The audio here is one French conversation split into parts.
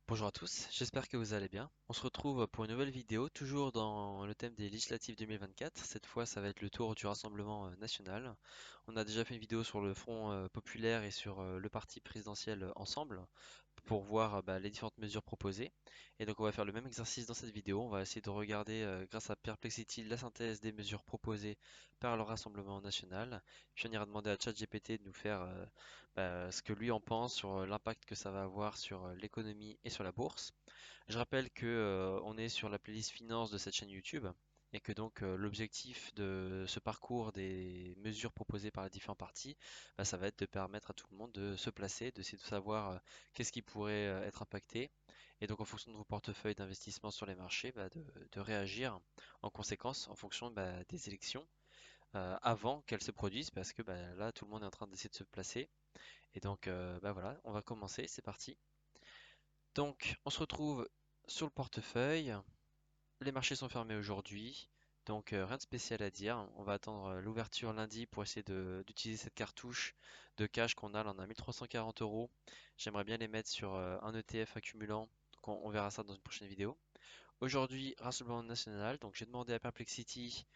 Bonjour à tous, j'espère que vous allez bien. On se retrouve pour une nouvelle vidéo, toujours dans le thème des législatives 2024. Cette fois, ça va être le tour du Rassemblement national. On a déjà fait une vidéo sur le Front populaire et sur le parti présidentiel ensemble pour voir les différentes mesures proposées. Et donc, on va faire le même exercice dans cette vidéo. On va essayer de regarder, grâce à Perplexity, la synthèse des mesures proposées par le Rassemblement national. Puis on ira demander à ChatGPT de nous faire ce que lui en pense sur l'impact que ça va avoir sur l'économie et sur la bourse. Je rappelle que on est sur la playlist finance de cette chaîne YouTube et que donc l'objectif de ce parcours des mesures proposées par les différents partis, ça va être de permettre à tout le monde de se placer, d'essayer de savoir qu'est-ce qui pourrait être impacté et donc en fonction de vos portefeuilles d'investissement sur les marchés, de réagir en conséquence en fonction des élections avant qu'elles se produisent parce que là tout le monde est en train d'essayer de se placer et donc voilà, on va commencer, c'est parti. Donc on se retrouve sur le portefeuille. Les marchés sont fermés aujourd'hui, donc rien de spécial à dire. On va attendre l'ouverture lundi pour essayer d'utiliser cette cartouche de cash qu'on a. Là, on a 1340 euros. J'aimerais bien les mettre sur un ETF accumulant. Donc on verra ça dans une prochaine vidéo. Aujourd'hui, Rassemblement national. Donc j'ai demandé à Perplexity,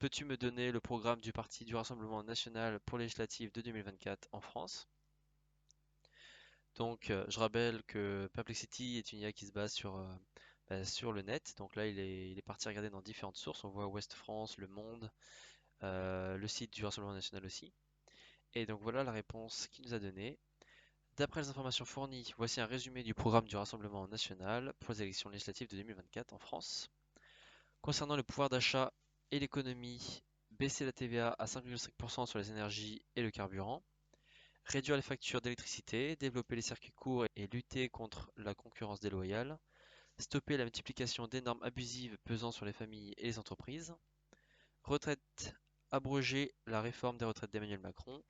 peux-tu me donner le programme du parti du Rassemblement national pour les législatives de 2024 en France? Donc, je rappelle que Perplexity est une IA qui se base sur le net. Donc là, il est parti regarder dans différentes sources. On voit Ouest France, Le Monde, le site du Rassemblement national aussi. Et donc voilà la réponse qu'il nous a donnée. D'après les informations fournies, voici un résumé du programme du Rassemblement national pour les élections législatives de 2024 en France. Concernant le pouvoir d'achat et l'économie, baisser la TVA à 5,5% sur les énergies et le carburant. Réduire les factures d'électricité, développer les circuits courts et lutter contre la concurrence déloyale, stopper la multiplication des normes abusives pesant sur les familles et les entreprises, retraite, abroger la réforme des retraites d'Emmanuel Macron,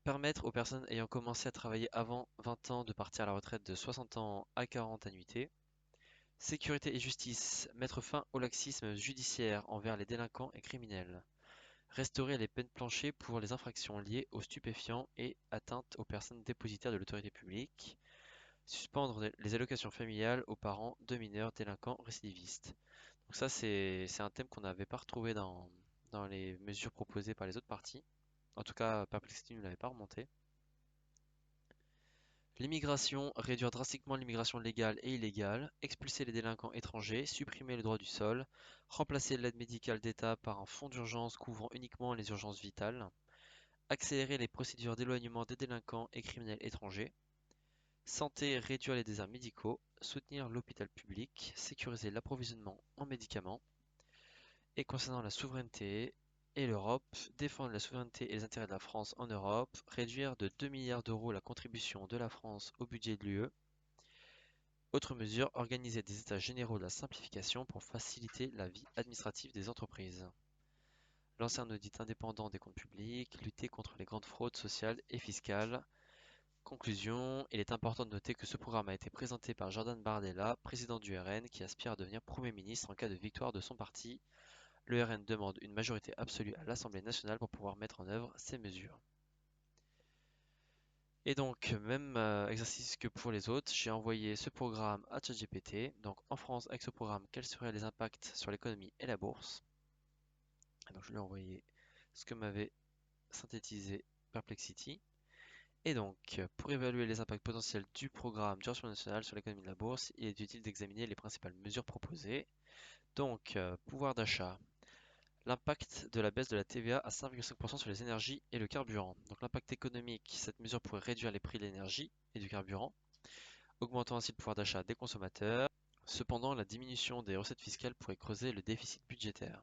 permettre aux personnes ayant commencé à travailler avant 20 ans de partir à la retraite de 60 ans à 40 annuités, sécurité et justice, mettre fin au laxisme judiciaire envers les délinquants et criminels, restaurer les peines planchers pour les infractions liées aux stupéfiants et atteintes aux personnes dépositaires de l'autorité publique. Suspendre les allocations familiales aux parents de mineurs délinquants récidivistes. Donc ça, c'est un thème qu'on n'avait pas retrouvé dans les mesures proposées par les autres partis. En tout cas, Perplexity ne l'avait pas remonté. L'immigration, réduire drastiquement l'immigration légale et illégale, expulser les délinquants étrangers, supprimer le droit du sol, remplacer l'aide médicale d'État par un fonds d'urgence couvrant uniquement les urgences vitales, accélérer les procédures d'éloignement des délinquants et criminels étrangers, santé, réduire les déserts médicaux, soutenir l'hôpital public, sécuriser l'approvisionnement en médicaments, et concernant la souveraineté et l'Europe, défendre la souveraineté et les intérêts de la France en Europe, réduire de 2 milliards d'euros la contribution de la France au budget de l'UE. Autre mesure, organiser des états généraux de la simplification pour faciliter la vie administrative des entreprises. Lancer un audit indépendant des comptes publics, lutter contre les grandes fraudes sociales et fiscales. Conclusion, il est important de noter que ce programme a été présenté par Jordan Bardella, président du RN, qui aspire à devenir Premier ministre en cas de victoire de son parti. Le RN demande une majorité absolue à l'Assemblée nationale pour pouvoir mettre en œuvre ces mesures. Et donc, même exercice que pour les autres, j'ai envoyé ce programme à ChatGPT. Donc en France, avec ce programme, quels seraient les impacts sur l'économie et la bourse? Et donc je lui ai envoyé ce que m'avait synthétisé Perplexity. Et donc, pour évaluer les impacts potentiels du programme du Rassemblement national sur l'économie de la bourse, il est utile d'examiner les principales mesures proposées. Donc, pouvoir d'achat. L'impact de la baisse de la TVA à 5,5% sur les énergies et le carburant. Donc l'impact économique, cette mesure pourrait réduire les prix de l'énergie et du carburant, augmentant ainsi le pouvoir d'achat des consommateurs. Cependant, la diminution des recettes fiscales pourrait creuser le déficit budgétaire.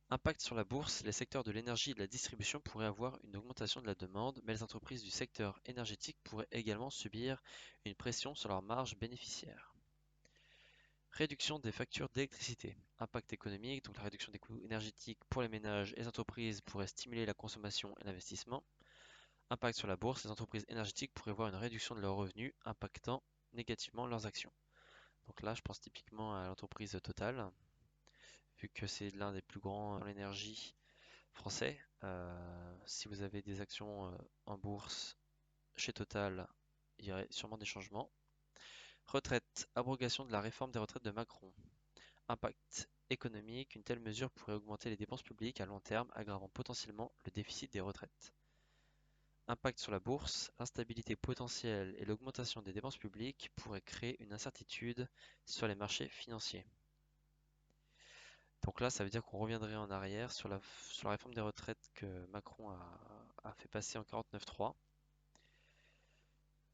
Impact sur la bourse, les secteurs de l'énergie et de la distribution pourraient avoir une augmentation de la demande, mais les entreprises du secteur énergétique pourraient également subir une pression sur leurs marges bénéficiaires. Réduction des factures d'électricité. Impact économique, donc la réduction des coûts énergétiques pour les ménages et les entreprises pourrait stimuler la consommation et l'investissement. Impact sur la bourse, les entreprises énergétiques pourraient voir une réduction de leurs revenus, impactant négativement leurs actions. Donc là, je pense typiquement à l'entreprise Total, vu que c'est l'un des plus grands dans l'énergie français. Si vous avez des actions en bourse chez Total, il y aurait sûrement des changements. Retraite, abrogation de la réforme des retraites de Macron. Impact économique, une telle mesure pourrait augmenter les dépenses publiques à long terme, aggravant potentiellement le déficit des retraites. Impact sur la bourse, l'instabilité potentielle et l'augmentation des dépenses publiques pourraient créer une incertitude sur les marchés financiers. Donc là, ça veut dire qu'on reviendrait en arrière sur la réforme des retraites que Macron a fait passer en 49.3.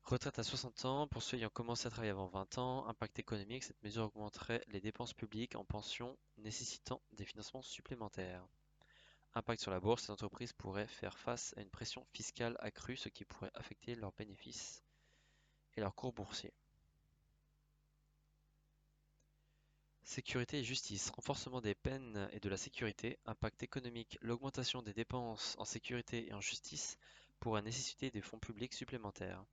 Retraite à 60 ans, pour ceux ayant commencé à travailler avant 20 ans, impact économique, cette mesure augmenterait les dépenses publiques en pension nécessitant des financements supplémentaires. Impact sur la bourse, les entreprises pourraient faire face à une pression fiscale accrue, ce qui pourrait affecter leurs bénéfices et leurs cours boursiers. Sécurité et justice, renforcement des peines et de la sécurité, impact économique, l'augmentation des dépenses en sécurité et en justice pourrait nécessiter des fonds publics supplémentaires.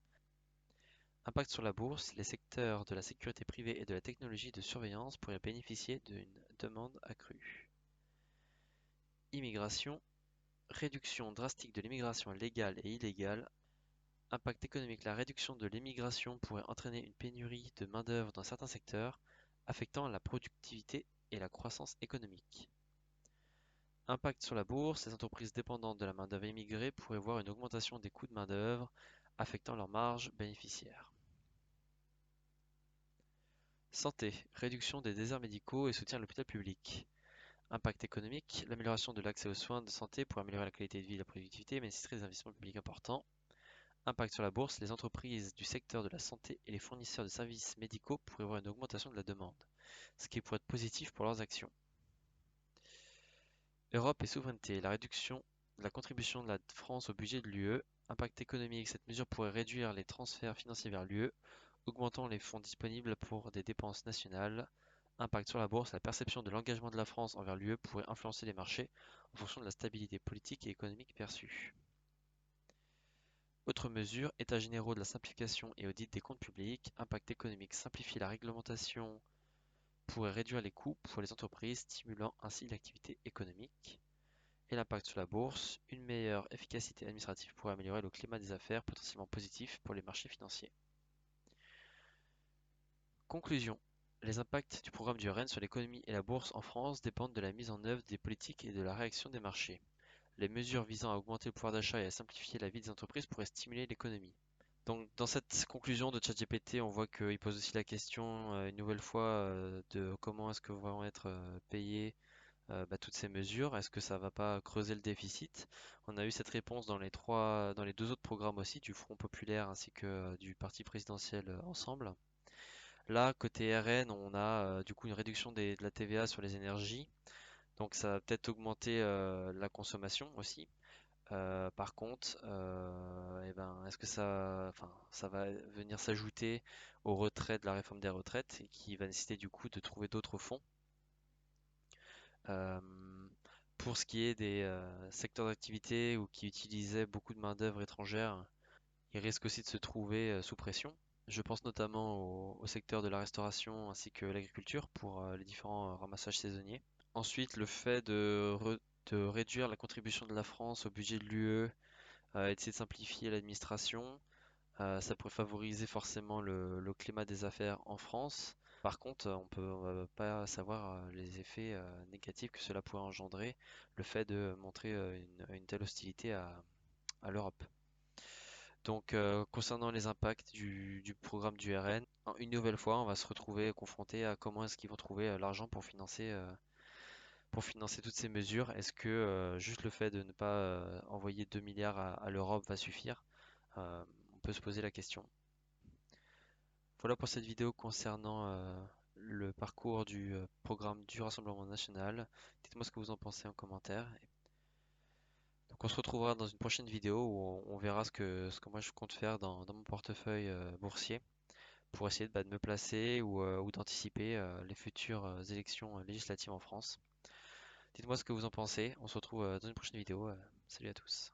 Impact sur la bourse, les secteurs de la sécurité privée et de la technologie de surveillance pourraient bénéficier d'une demande accrue. Immigration, réduction drastique de l'immigration légale et illégale. Impact économique, la réduction de l'immigration pourrait entraîner une pénurie de main-d'œuvre dans certains secteurs, affectant la productivité et la croissance économique. Impact sur la bourse, les entreprises dépendantes de la main-d'œuvre immigrée pourraient voir une augmentation des coûts de main-d'œuvre, affectant leurs marges bénéficiaires. Santé, réduction des déserts médicaux et soutien à l'hôpital public. Impact économique, l'amélioration de l'accès aux soins de santé pour améliorer la qualité de vie et la productivité, mais nécessiterait des investissements publics importants. Impact sur la bourse, les entreprises du secteur de la santé et les fournisseurs de services médicaux pourraient voir une augmentation de la demande, ce qui pourrait être positif pour leurs actions. Europe et souveraineté, la réduction de la contribution de la France au budget de l'UE. Impact économique, cette mesure pourrait réduire les transferts financiers vers l'UE, augmentant les fonds disponibles pour des dépenses nationales. Impact sur la bourse, la perception de l'engagement de la France envers l'UE pourrait influencer les marchés en fonction de la stabilité politique et économique perçue. Autres mesures, états généraux de la simplification et audit des comptes publics. Impact économique, simplifier la réglementation pourrait réduire les coûts pour les entreprises, stimulant ainsi l'activité économique. Et l'impact sur la bourse, une meilleure efficacité administrative pourrait améliorer le climat des affaires, potentiellement positif pour les marchés financiers. Conclusion. Les impacts du programme du RN sur l'économie et la bourse en France dépendent de la mise en œuvre des politiques et de la réaction des marchés. Les mesures visant à augmenter le pouvoir d'achat et à simplifier la vie des entreprises pourraient stimuler l'économie. Donc, dans cette conclusion de ChatGPT, on voit qu'il pose aussi la question une nouvelle fois de comment est-ce que vont être payées toutes ces mesures. Est-ce que ça va pas creuser le déficit? On a eu cette réponse dans les deux autres programmes aussi, du Front Populaire ainsi que du Parti présidentiel ensemble. Là, côté RN, on a du coup une réduction de la TVA sur les énergies, donc ça va peut-être augmenter la consommation aussi. Par contre, est-ce que ça va venir s'ajouter au retrait de la réforme des retraites et qui va nécessiter du coup de trouver d'autres fonds. Euh, pour ce qui est des secteurs d'activité ou qui utilisaient beaucoup de main-d'œuvre étrangère, ils risquent aussi de se trouver sous pression. Je pense notamment au secteur de la restauration ainsi que l'agriculture pour les différents ramassages saisonniers. Ensuite, le fait de réduire la contribution de la France au budget de l'UE et d'essayer de simplifier l'administration, ça pourrait favoriser forcément le climat des affaires en France. Par contre, on va pas savoir les effets négatifs que cela pourrait engendrer, le fait de montrer une telle hostilité à l'Europe. Donc, concernant les impacts du programme du RN, une nouvelle fois, on va se retrouver confronté à comment est-ce qu'ils vont trouver l'argent pour financer toutes ces mesures. Est-ce que juste le fait de ne pas envoyer 2 milliards à l'Europe va suffire? On peut se poser la question. Voilà pour cette vidéo concernant le parcours du programme du Rassemblement national. Dites-moi ce que vous en pensez en commentaire. Donc on se retrouvera dans une prochaine vidéo où on verra ce que moi je compte faire dans mon portefeuille boursier pour essayer de me placer ou d'anticiper les futures élections législatives en France. Dites-moi ce que vous en pensez. On se retrouve dans une prochaine vidéo. Salut à tous.